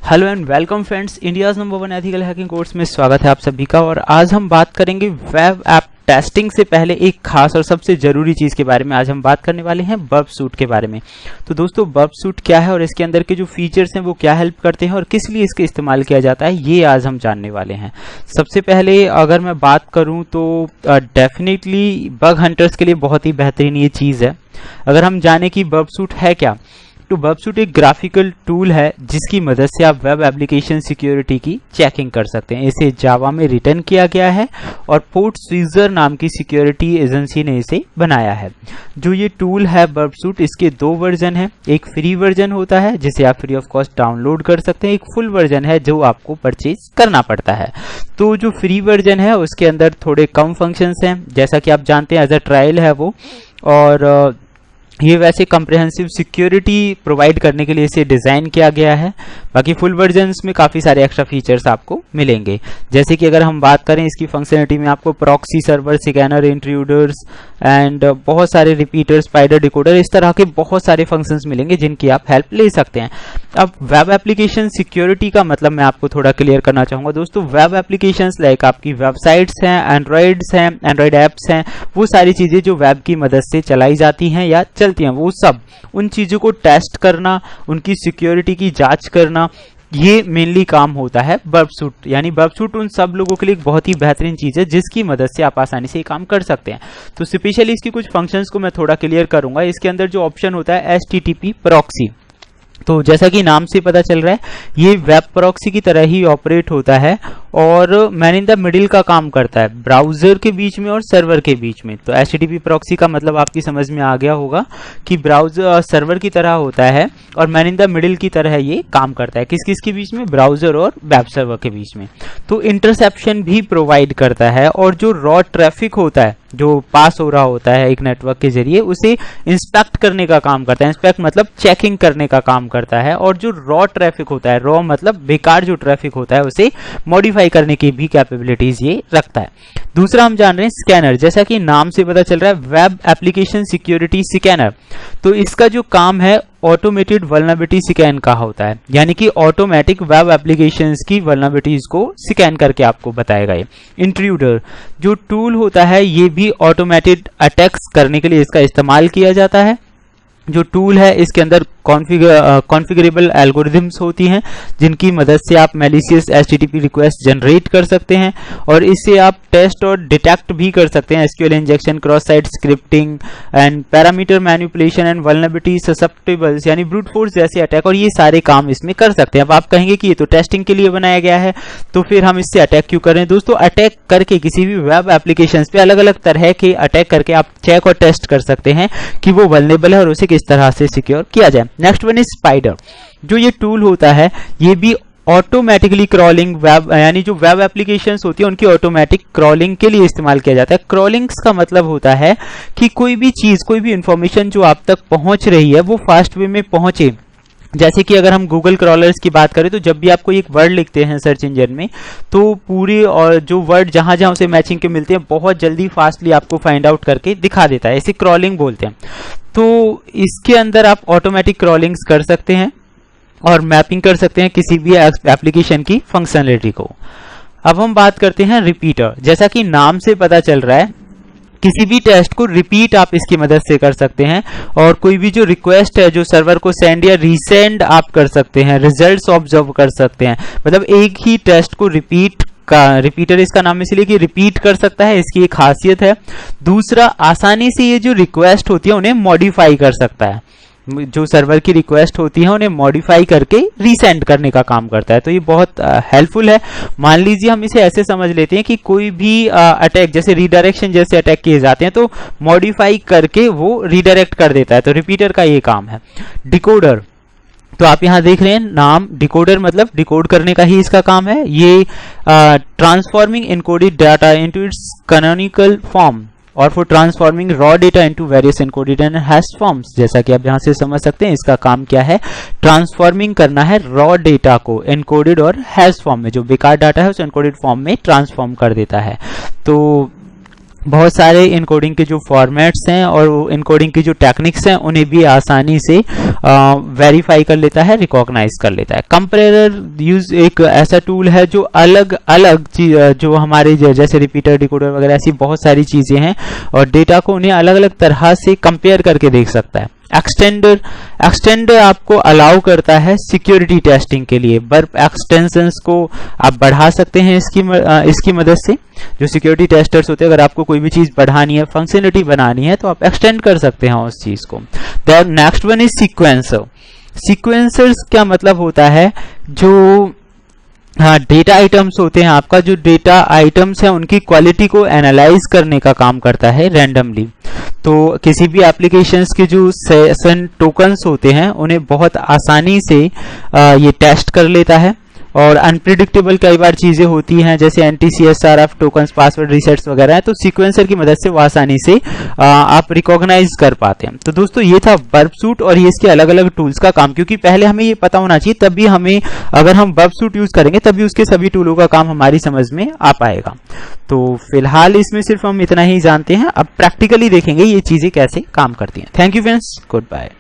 Hello and welcome friends, India's number 1 ethical hacking course में स्वागत है आप सभी का। और आज हम बात करेंगे वेब ऐप टेस्टिंग से पहले एक खास और सबसे ज़रूरी चीज़ के बारे में। आज हम बात करने वाले हैं बर्ब सूट के बारे में। तो दोस्तों, बर्ब सूट क्या है और इसके अंदर के जो फीचर्स हैं वो क्या हेल्प करते हैं और किस लिए इसका इस्तेमाल किया जाता है, ये आज हम जानने वाले हैं। सबसे पहले अगर मैं बात करूं तो डेफिनेटली बग हंटर्स के लिए बहुत ही बेहतरीन ये चीज़ है। अगर हम जाने कि बर्ब सूट है क्या, तो बर्ब सूट एक ग्राफिकल टूल है जिसकी मदद से आप वेब एप्लीकेशन सिक्योरिटी की चेकिंग कर सकते हैं। इसे जावा में रिटर्न किया गया है और पोर्ट स्विजर नाम की सिक्योरिटी एजेंसी ने इसे बनाया है। जो ये टूल है बर्ब सूट, इसके दो वर्जन है। एक फ्री वर्जन होता है जिसे आप फ्री ऑफ कॉस्ट डाउनलोड कर सकते हैं, एक फुल वर्जन है जो आपको परचेज करना पड़ता है। तो जो फ्री वर्जन है उसके अंदर थोड़े कम फंक्शंस हैं, जैसा कि आप जानते हैं एज अ ट्रायल है वो, और ये वैसे कम्प्रिहेंसिव सिक्योरिटी प्रोवाइड करने के लिए इसे डिज़ाइन किया गया है। बाकी फुल वर्जन्स में काफ़ी सारे एक्स्ट्रा फीचर्स आपको मिलेंगे, जैसे कि अगर हम बात करें इसकी फंक्शनलिटी में, आपको proxy server, scanner, intruders and बहुत सारे रिपीटर, स्पाइडर, डिकोडर, इस तरह के बहुत सारे फंक्शंस मिलेंगे जिनकी आप हेल्प ले सकते हैं। अब वेब एप्लीकेशन सिक्योरिटी का मतलब मैं आपको थोड़ा क्लियर करना चाहूँगा। दोस्तों, वेब एप्लीकेशंस लाइक आपकी वेबसाइट्स हैं, एंड्रॉयड ऐप्स हैं, वो सारी चीज़ें जो वेब की मदद से चलाई जाती हैं या चलती हैं, वो सब उन चीज़ों को टेस्ट करना, उनकी सिक्योरिटी की जांच करना, ये मेनली काम होता है बर्ब सूट। यानी बर्ब सूट उन सब लोगों के लिए एक बहुत ही बेहतरीन चीज़ है जिसकी मदद से आप आसानी से ये काम कर सकते हैं। तो स्पेशली इसकी कुछ फंक्शंस को मैं थोड़ा क्लियर करूंगा। इसके अंदर जो ऑप्शन होता है HTTP प्रॉक्सी, तो जैसा कि नाम से पता चल रहा है ये वेब प्रॉक्सी की तरह ही ऑपरेट होता है और मैन इन द मिडिल का काम करता है, ब्राउजर के बीच में और सर्वर के बीच में। तो HTTP प्रॉक्सी का मतलब आपकी समझ में आ गया होगा कि ब्राउजर सर्वर की तरह होता है और मैन इन द मिडिल की तरह ये काम करता है। किस किस के बीच में? ब्राउजर और वेब सर्वर के बीच में। तो इंटरसेप्शन भी प्रोवाइड करता है और जो रॉ ट्रैफिक होता है जो पास हो रहा होता है एक नेटवर्क के जरिए, उसे इंस्पेक्ट करने का काम करता है। इंस्पेक्ट मतलब चेकिंग करने का काम करता है। और जो रॉ ट्रैफिक होता है, रॉ मतलब बेकार जो ट्रैफिक होता है, उसे मॉडिफाई करने की भी कैपेबिलिटीज ये रखता है। दूसरा हम जान रहे हैं स्कैनर, जैसा कि नाम से पता चल रहा है वेब एप्लीकेशन सिक्योरिटी स्कैनर। तो इसका जो काम है ऑटोमेटेड वल्नरेबिलिटी स्कैन का होता है, यानी कि ऑटोमेटिक वेब एप्लीकेशंस की वल्नरेबिलिटीज को स्कैन करके आपको बताएगा। ये इंट्रूडर जो टूल होता है, ये भी ऑटोमेटेड अटैक्स करने के लिए इसका इस्तेमाल किया जाता है। जो टूल है इसके अंदर कॉन्फ़िगरेबल एल्गोरिथम्स होती हैं जिनकी मदद से आप मैलिशियस HTTP रिक्वेस्ट जनरेट कर सकते हैं और इससे आप टेस्ट और डिटेक्ट भी कर सकते हैं। SQL injection, cross site scripting and parameter manipulation and vulnerability susceptibles यानी ब्रूट फोर्स जैसे अटैक, और ये सारे काम इसमें कर सकते हैं। अब आप कहेंगे कि ये तो टेस्टिंग के लिए बनाया गया है, तो फिर हम इससे अटैक क्यों करें? दोस्तों, अटैक करके किसी भी वेब एप्लीकेशन पे अलग अलग तरह के अटैक करके आप चेक और टेस्ट कर सकते हैं कि वो वल्नरेबल है और उसे किस तरह से सिक्योर किया जाए। Next one is spider. जो ये टूल होता है ये भी ऑटोमेटिकली क्रॉलिंग वेब, यानी जो वेब एप्लीकेशंस होती है उनकी ऑटोमेटिक क्रॉलिंग के लिए इस्तेमाल किया जाता है। क्रॉलिंग्स का मतलब होता है कि कोई भी चीज, कोई भी इंफॉर्मेशन जो आप तक पहुंच रही है वो फास्ट वे में पहुंचे। जैसे कि अगर हम गूगल क्रॉलर्स की बात करें तो जब भी आप कोई एक वर्ड लिखते हैं सर्च इंजन में, तो पूरी और जो वर्ड जहां जहां उसे मैचिंग के मिलते हैं बहुत जल्दी फास्टली आपको फाइंड आउट करके दिखा देता है। इसे क्रॉलिंग बोलते हैं। तो इसके अंदर आप ऑटोमेटिक क्रॉलिंग्स कर सकते हैं और मैपिंग कर सकते हैं किसी भी एप्लीकेशन की फंक्शनलिटी को। अब हम बात करते हैं रिपीटर। जैसा कि नाम से पता चल रहा है किसी भी टेस्ट को रिपीट आप इसकी मदद से कर सकते हैं और कोई भी जो रिक्वेस्ट है जो सर्वर को सेंड या रीसेंड आप कर सकते हैं, रिजल्ट्स ऑब्जर्व कर सकते हैं। मतलब एक ही टेस्ट को रिपीटर इसका नाम इसलिए कि रिपीट कर सकता है, इसकी एक खासियत है। दूसरा, आसानी से ये जो रिक्वेस्ट होती है उन्हें मॉडिफाई कर सकता है। जो सर्वर की रिक्वेस्ट होती है उन्हें मॉडिफाई करके रीसेंड करने का काम करता है। तो ये बहुत हेल्पफुल है। मान लीजिए हम इसे ऐसे समझ लेते हैं कि कोई भी अटैक, जैसे रीडायरेक्शन जैसे अटैक किए जाते हैं, तो मॉडिफाई करके वो रीडायरेक्ट कर देता है। तो रिपीटर का ये काम है। डिकोडर, तो आप यहां देख रहे हैं नाम डिकोडर, मतलब डिकोड करने का ही इसका काम है। ये transforming encoded data into its canonical form और for transforming raw data into various encoded and hash forms. जैसा कि आप यहां से समझ सकते हैं इसका काम क्या है, ट्रांसफॉर्मिंग करना है रॉ डेटा को एन्कोडेड और हैश फॉर्म में, जो बेकार डाटा है उसे एन्कोडेड फॉर्म में ट्रांसफॉर्म कर देता है। तो बहुत सारे इनकोडिंग के जो फॉर्मेट्स हैं और इनकोडिंग की जो टेक्निक्स हैं उन्हें भी आसानी से वेरीफाई कर लेता है, रिकॉग्नाइज कर लेता है। कंपेरेटर यूज एक ऐसा टूल है जो अलग अलग जो हमारे जैसे रिपीटर, डिकोडर वगैरह ऐसी बहुत सारी चीजें हैं और डेटा को उन्हें अलग अलग तरह से कंपेयर करके देख सकता है। एक्सटेंडर आपको अलाउ करता है सिक्योरिटी टेस्टिंग के लिए। बर्प एक्सटेंशंस को आप बढ़ा सकते हैं इसकी मदद से। जो सिक्योरिटी टेस्टर्स होते हैं, अगर आपको कोई भी चीज बढ़ानी है, फंक्शनलिटी बनानी है, तो आप एक्सटेंड कर सकते हैं उस चीज को। Then next one is sequencer. Sequencers क्या मतलब होता है, जो डेटा आइटम्स होते हैं, आपका जो डेटा आइटम्स है उनकी क्वालिटी को एनालाइज करने का काम करता है रैंडमली। तो किसी भी एप्लीकेशंस के जो सेशन टोकन्स होते हैं उन्हें बहुत आसानी से ये टेस्ट कर लेता है। और अनप्रिडिक्टेबल कई बार चीजें होती हैं जैसे NTCSRF टोकन्स, पासवर्ड रीसेट्स वगैरह है, तो सीक्वेंसर की मदद से वो आसानी से आप रिकॉग्नाइज कर पाते हैं। तो दोस्तों ये था बर्प सूट और ये इसके अलग अलग टूल्स का काम, क्योंकि पहले हमें ये पता होना चाहिए, तभी हमें अगर हम बर्प सूट यूज करेंगे तभी उसके सभी टूलों का काम हमारी समझ में आ पाएगा। तो फिलहाल इसमें सिर्फ हम इतना ही जानते हैं, अब प्रैक्टिकली देखेंगे ये चीजें कैसे काम करती हैं। Thank you friends, good bye.